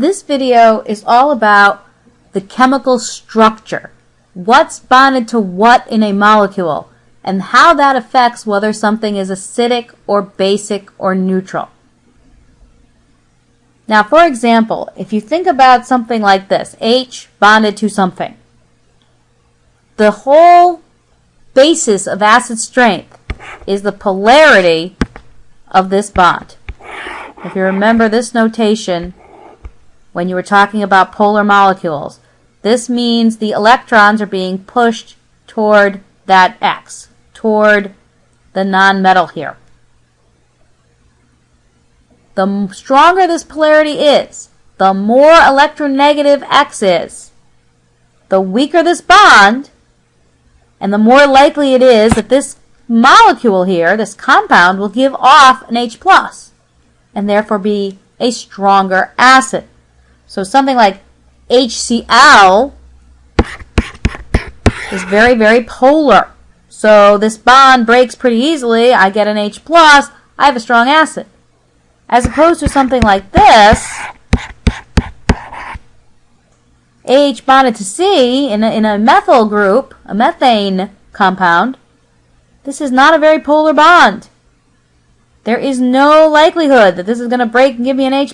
This video is all about the chemical structure. What's bonded to what in a molecule, and how that affects whether something is acidic or basic or neutral. Now, for example, if you think about something like this, H bonded to something, the whole basis of acid strength is the polarity of this bond. If you remember this notation when you were talking about polar molecules, this means the electrons are being pushed toward that X, toward the nonmetal here. The stronger this polarity is, the more electronegative X is, the weaker this bond, and the more likely it is that this molecule here, this compound, will give off an H+, and therefore be a stronger acid. So something like HCl is very, very polar. So this bond breaks pretty easily. I get an H+, I have a strong acid. As opposed to something like this, H bonded to C in a methyl group, a methane compound, this is not a very polar bond. There is no likelihood that this is going to break and give me an H+.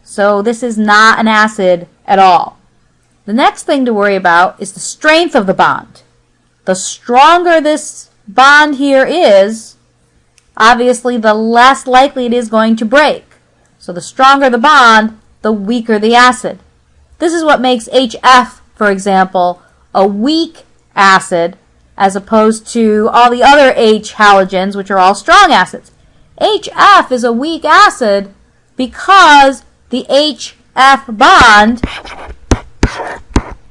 So this is not an acid at all. The next thing to worry about is the strength of the bond. The stronger this bond here is, obviously the less likely it is going to break. So the stronger the bond, the weaker the acid. This is what makes HF, for example, a weak acid as opposed to all the other H halogens, which are all strong acids. HF is a weak acid because the HF bond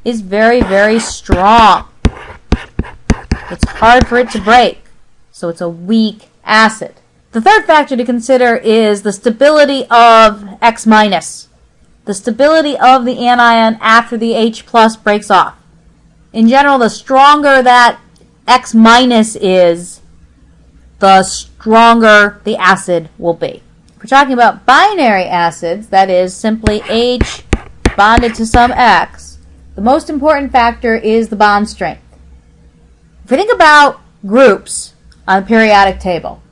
is very, very strong. It's hard for it to break, so it's a weak acid. The third factor to consider is the stability of X-, the stability of the anion after the H+ breaks off. In general, the stronger that X- is, the stronger the acid will be. If we're talking about binary acids, that is simply H bonded to some X, the most important factor is the bond strength. If we think about groups on the periodic table,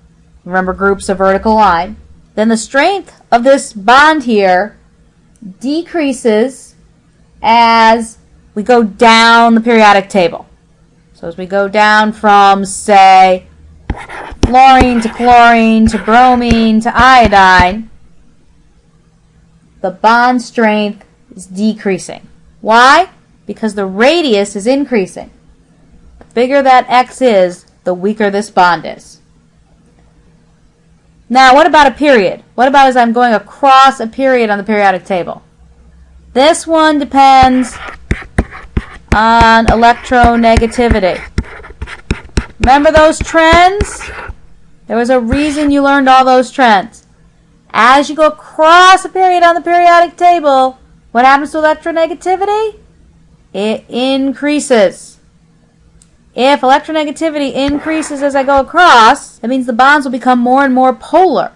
remember groups a vertical line, then the strength of this bond here decreases as we go down the periodic table. So as we go down from, say, fluorine to chlorine to bromine to iodine, the bond strength is decreasing. Why? Because the radius is increasing. The bigger that X is, the weaker this bond is. Now, what about a period? What about as I'm going across a period on the periodic table? This one depends on electronegativity. Remember those trends? There was a reason you learned all those trends. As you go across a period on the periodic table, what happens to electronegativity? It increases. If electronegativity increases as I go across, that means the bonds will become more and more polar.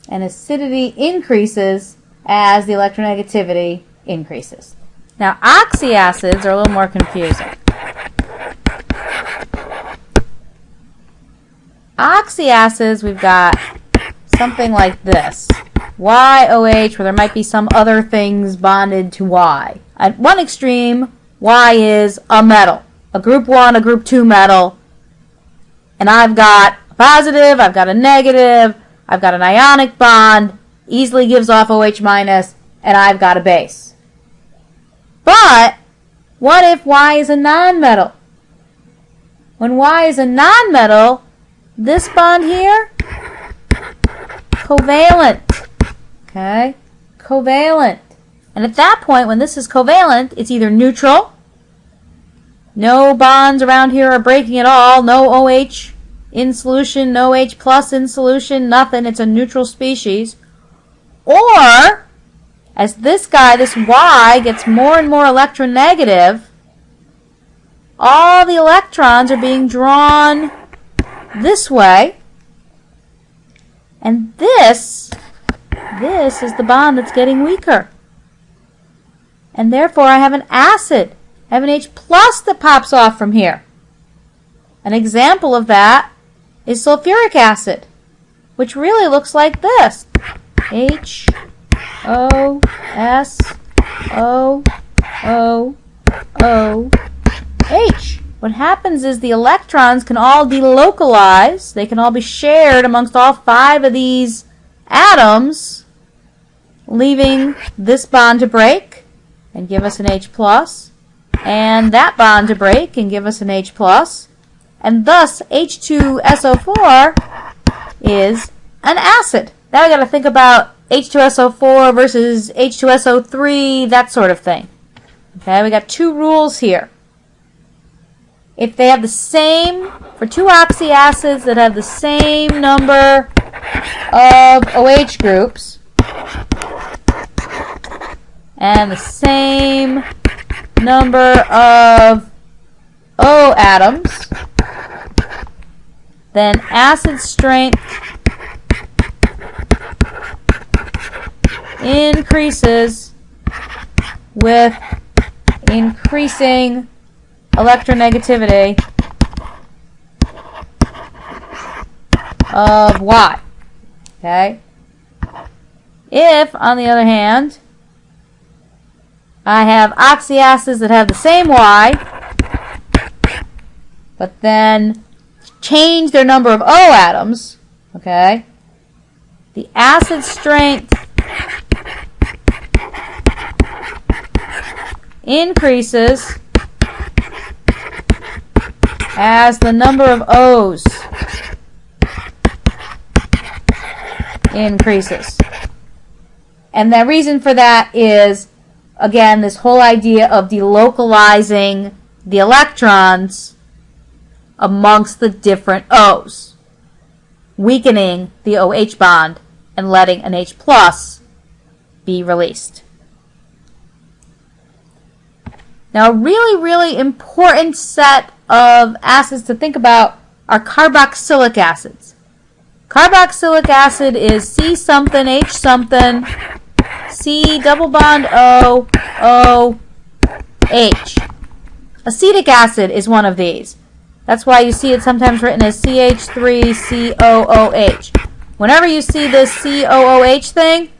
And acidity increases as the electronegativity increases. Now, oxyacids are a little more confusing. Oxyacids, we've got something like this. YOH, where there might be some other things bonded to Y. At one extreme, Y is a metal. A group 1, a group 2 metal. And I've got a positive, I've got a negative, I've got an ionic bond, easily gives off OH-, and I've got a base. But what if Y is a nonmetal? When Y is a nonmetal, this bond here, covalent. Okay? Covalent. And at that point, when this is covalent, it's either neutral, no bonds around here are breaking at all, no OH in solution, no H+ in solution, nothing, it's a neutral species. Or, as this guy, this Y, gets more and more electronegative, all the electrons are being drawn this way, and this is the bond that's getting weaker. And therefore I have an acid. I have an H plus that pops off from here. An example of that is sulfuric acid, which really looks like this. H, O, S, O, O, O, H. What happens is the electrons can all delocalize. They can all be shared amongst all 5 of these atoms, leaving this bond to break and give us an H plus, and that bond to break and give us an H plus, and thus H2SO4 is an acid. Now we got to think about H2SO4 versus H2SO3, that sort of thing. Okay, we got 2 rules here. If they have the same, for 2 oxyacids that have the same number of OH groups and the same number of O atoms, then acid strength increases with increasing electronegativity of Y. Okay? If, on the other hand, I have oxyacids that have the same Y, but then change their number of O atoms, okay, the acid strength increases as the number of O's increases. And the reason for that is, again, this whole idea of delocalizing the electrons amongst the different O's, weakening the OH bond and letting an H plus be released. Now, a really, really important set of acids to think about are carboxylic acids. Carboxylic acid is C something, H something, C double bond O, O, H. Acetic acid is one of these. That's why you see it sometimes written as CH3COOH. Whenever you see this COOH thing,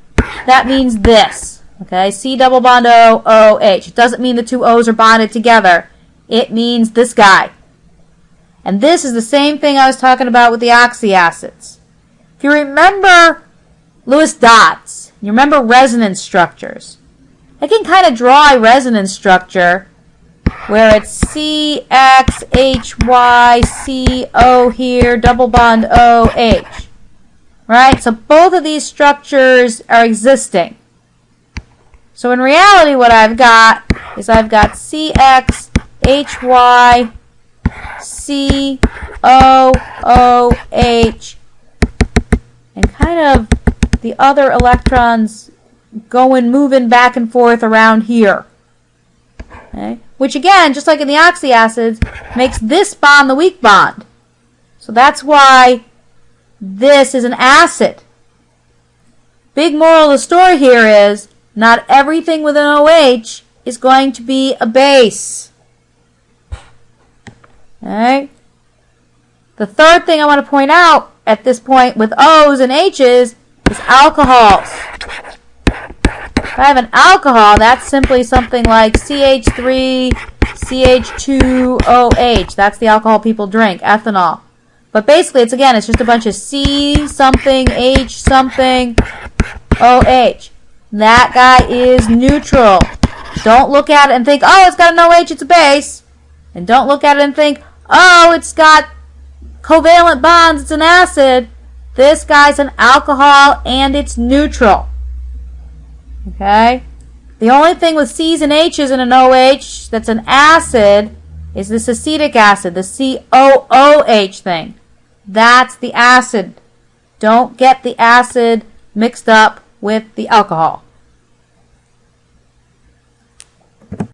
that means this. Okay, C double bond O, OH. It doesn't mean the 2 O's are bonded together. It means this guy. And this is the same thing I was talking about with the oxyacids. If you remember Lewis dots, you remember resonance structures. I can kind of draw a resonance structure where it's CXHYCO here, double bond OH. Right? So both of these structures are existing. So in reality what I've got is I've got CXHY COOH, and kind of the other electrons moving back and forth around here. Okay? Which again, just like in the oxyacids, makes this bond the weak bond. So that's why this is an acid. Big moral of the story here is not everything with an OH is going to be a base. Alright? The third thing I want to point out at this point with O's and H's is alcohols. If I have an alcohol, that's simply something like CH3CH2OH. That's the alcohol people drink, ethanol. But basically, it's just a bunch of C something, H something, OH. That guy is neutral. Don't look at it and think, oh, it's got an OH, it's a base. And don't look at it and think, oh, it's got covalent bonds, it's an acid. This guy's an alcohol and it's neutral. Okay? The only thing with C's and H's in an OH that's an acid is this acetic acid, the COOH thing. That's the acid. Don't get the acid mixed up with the alcohol.